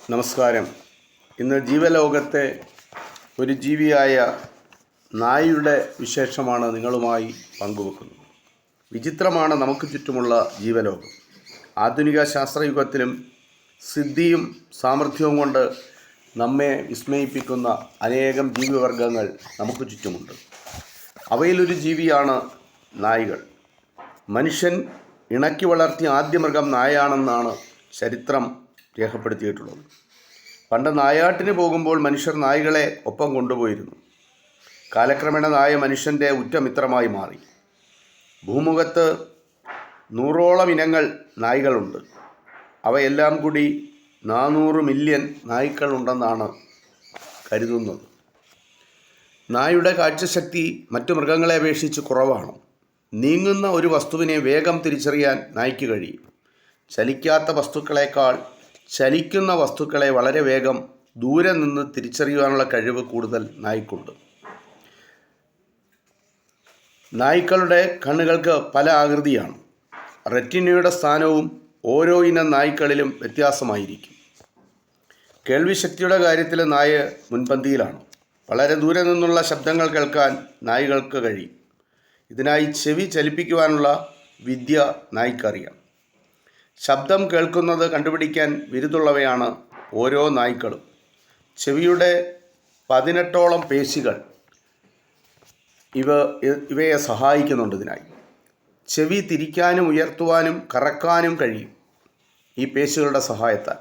നമസ്കാരം. ഇന്ന് ജീവലോകത്തെ ഒരു ജീവിയായ നായയുടെ വിശേഷമാണ് നിങ്ങളുമായി പങ്കുവെക്കുന്നത്. വിചിത്രമാണ് നമുക്ക് ചുറ്റുമുള്ള ജീവലോകം. ആധുനിക ശാസ്ത്രയുഗത്തിലും സിദ്ധിയും സാമർഥ്യവും കൊണ്ട് നമ്മെ വിസ്മയിപ്പിക്കുന്ന അനേകം ജീവിവർഗങ്ങൾ നമുക്ക് ചുറ്റുമുണ്ട്. അവയിലൊരു ജീവിയാണ് നായ്കൾ. മനുഷ്യൻ ഇണക്കി വളർത്തിയ ആദ്യ മൃഗം നായയാണെന്നാണ് ചരിത്രം രേഖപ്പെടുത്തിയിട്ടുള്ളത്. പണ്ട് നായാട്ടിന് പോകുമ്പോൾ മനുഷ്യർ നായ്കളെ ഒപ്പം കൊണ്ടുപോയിരുന്നു. കാലക്രമേണ നായ മനുഷ്യൻ്റെ ഉറ്റമിത്രമായി മാറി. ഭൂമുഖത്ത് 100ഓളം ഇനങ്ങൾ നായ്കളുണ്ട്. അവയെല്ലാം കൂടി 400 മില്യൺ നായ്ക്കളുണ്ടെന്നാണ് കരുതുന്നത്. നായയുടെ കാഴ്ചശക്തി മറ്റു മൃഗങ്ങളെ അപേക്ഷിച്ച് കുറവാണ്. നീങ്ങുന്ന ഒരു വസ്തുവിനെ വേഗം തിരിച്ചറിയാൻ നായ്ക്ക് കഴിയും. ചലിക്കാത്ത വസ്തുക്കളേക്കാൾ ചലിക്കുന്ന വസ്തുക്കളെ വളരെ വേഗം ദൂരെ നിന്ന് തിരിച്ചറിയുവാനുള്ള കഴിവ് കൂടുതൽ നായ്ക്കുണ്ട്. നായ്ക്കളുടെ കണ്ണുകൾക്ക് പല ആകൃതിയാണ്. റെറ്റിനയുടെ സ്ഥാനവും ഓരോ ഇനം നായ്ക്കളിലും വ്യത്യാസമായിരിക്കും. കേൾവിശക്തിയുടെ കാര്യത്തിൽ നായ മുൻപന്തിയിലാണ്. വളരെ ദൂരെ നിന്നുള്ള ശബ്ദങ്ങൾ കേൾക്കാൻ നായ്കൾക്ക് കഴിയും. ഇതിനായി ചെവി ചലിപ്പിക്കുവാനുള്ള വിദ്യ നായ്ക്കറിയാം. ശബ്ദം കേൾക്കുന്നത് കണ്ടുപിടിക്കാൻ വിരുതുള്ളവയാണ് ഓരോ നായ്ക്കളും. ചെവിയുടെ 18ഓളം പേശികൾ ഇവയെ സഹായിക്കുന്നുണ്ട്. ഇതിനായി ചെവി തിരിക്കാനും ഉയർത്തുവാനും കറക്കാനും കഴിയും. ഈ പേശികളുടെ സഹായത്താൽ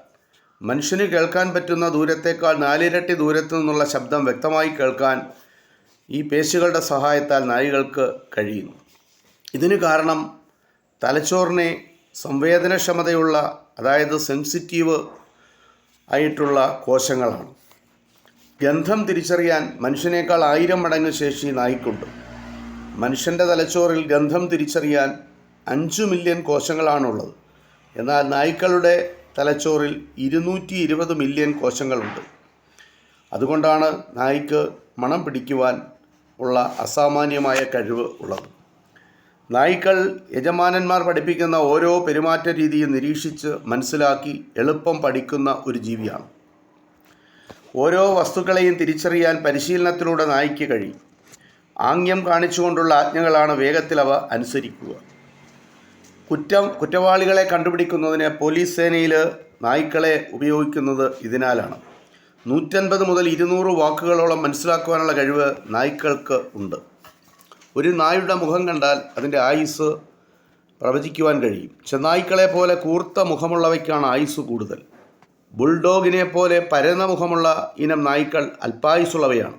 മനുഷ്യന് കേൾക്കാൻ പറ്റുന്ന ദൂരത്തേക്കാൾ 4 ഇരട്ടി ദൂരത്തു നിന്നുള്ള ശബ്ദം വ്യക്തമായി കേൾക്കാൻ ഈ പേശികളുടെ സഹായത്താൽ നായ്കൾക്ക് കഴിയുന്നു. ഇതിന് കാരണം തലച്ചോറിനെ സംവേദനക്ഷമതയുള്ള, അതായത് സെൻസിറ്റീവ് ആയിട്ടുള്ള കോശങ്ങളാണ്. ഗന്ധം തിരിച്ചറിയാൻ മനുഷ്യനേക്കാൾ 1000 മടങ്ങ് ശേഷി നായ്ക്കുണ്ട്. മനുഷ്യൻ്റെ തലച്ചോറിൽ ഗന്ധം തിരിച്ചറിയാൻ 5 മില്യൺ കോശങ്ങളാണുള്ളത്. എന്നാൽ നായ്ക്കളുടെ തലച്ചോറിൽ 220 മില്യൺ കോശങ്ങളുണ്ട്. അതുകൊണ്ടാണ് നായ്ക്ക് മണം പിടിക്കുവാൻ ഉള്ള അസാമാന്യമായ കഴിവ് ഉള്ളത്. നായ്ക്കൾ യജമാനന്മാർ പഠിപ്പിക്കുന്ന ഓരോ പെരുമാറ്റ രീതിയും നിരീക്ഷിച്ച് മനസ്സിലാക്കി എളുപ്പം പഠിക്കുന്ന ഒരു ജീവിയാണ്. ഓരോ വസ്തുക്കളെയും തിരിച്ചറിയാൻ പരിശീലനത്തിലൂടെ നായ്ക്ക് കഴിയും. ആംഗ്യം കാണിച്ചുകൊണ്ടുള്ള ആജ്ഞകളാണ് വേഗത്തിൽ അവ അനുസരിക്കുക. കുറ്റവാളികളെ കണ്ടുപിടിക്കുന്നതിന് പോലീസ് സേനയിൽ നായ്ക്കളെ ഉപയോഗിക്കുന്നത് ഇതിനാലാണ്. 150 മുതൽ 200 വാക്കുകളോളം മനസ്സിലാക്കുവാനുള്ള കഴിവ് നായ്ക്കൾക്ക് ഉണ്ട്. ഒരു നായുടെ മുഖം കണ്ടാൽ അതിൻ്റെ ആയുസ് പ്രവചിക്കുവാൻ കഴിയും. ചെന്നായ്ക്കളെ പോലെ കൂർത്ത മുഖമുള്ളവയ്ക്കാണ് ആയുസ് കൂടുതൽ. ബുൾഡോഗിനെ പോലെ പരന്ന മുഖമുള്ള ഇനം നായ്ക്കൾ അല്പായുസുള്ളവയാണ്.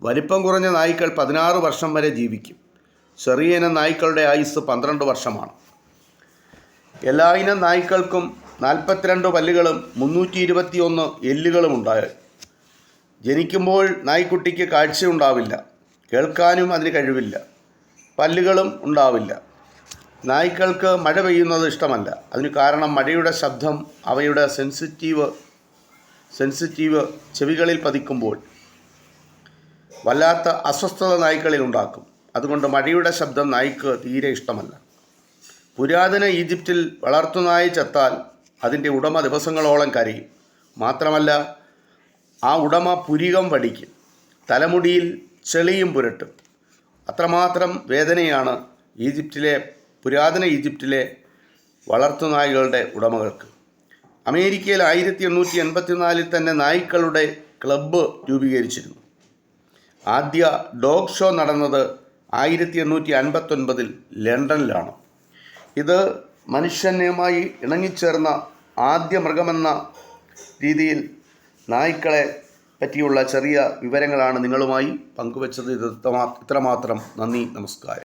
വലിപ്പം കുറഞ്ഞ നായ്ക്കൾ 16 വർഷം വരെ ജീവിക്കും. ചെറിയ ഇനം നായ്ക്കളുടെ ആയുസ് 12 വർഷമാണ്. എല്ലാ ഇനം നായ്ക്കൾക്കും 42 പല്ലുകളും 321 എല്ലുകളും ഉണ്ടായി. ജനിക്കുമ്പോൾ നായ്ക്കുട്ടിക്ക് കാഴ്ചയുണ്ടാവില്ല. കേൾക്കാനും അതിന് കഴിവില്ല. പല്ലുകളും ഉണ്ടാവില്ല. നായ്ക്കൾക്ക് മഴ പെയ്യുന്നത് ഇഷ്ടമല്ല. അതിന് കാരണം മഴയുടെ ശബ്ദം അവയുടെ സെൻസിറ്റീവ് ചെവികളിൽ പതിക്കുമ്പോൾ വല്ലാത്ത അസ്വസ്ഥത നായ്ക്കളിൽ ഉണ്ടാക്കും. അതുകൊണ്ട് മഴയുടെ ശബ്ദം നായ്ക്ക് തീരെ ഇഷ്ടമല്ല. പുരാതന ഈജിപ്തിൽ വളർത്തുനായ ചത്താൽ അതിൻ്റെ ഉടമ ദിവസങ്ങളോളം കരയും. മാത്രമല്ല, ആ ഉടമ പുരികം വടിക്കും, തലമുടിയിൽ ചെളിയും പുരട്ടും. അത്രമാത്രം വേദനയാണ് പുരാതന ഈജിപ്തിലെ വളർത്തുനായ്ക്കളുടെ ഉടമകൾക്ക്. അമേരിക്കയിൽ 1884 തന്നെ നായ്ക്കളുടെ ക്ലബ്ബ് രൂപീകരിച്ചിരുന്നു. ആദ്യ ഡോഗ് ഷോ നടന്നത് 1859 ലണ്ടനിലാണ്. ഇത് മനുഷ്യനുമായി ഇണങ്ങിച്ചേർന്ന ആദ്യ മൃഗമെന്ന രീതിയിൽ നായ്ക്കളെ പറ്റിയുള്ള ചെറിയ വിവരങ്ങളാണ് നിങ്ങളുമായി പങ്കുവച്ചത്. ഇത്രമാത്രം. നന്ദി, നമസ്കാരം.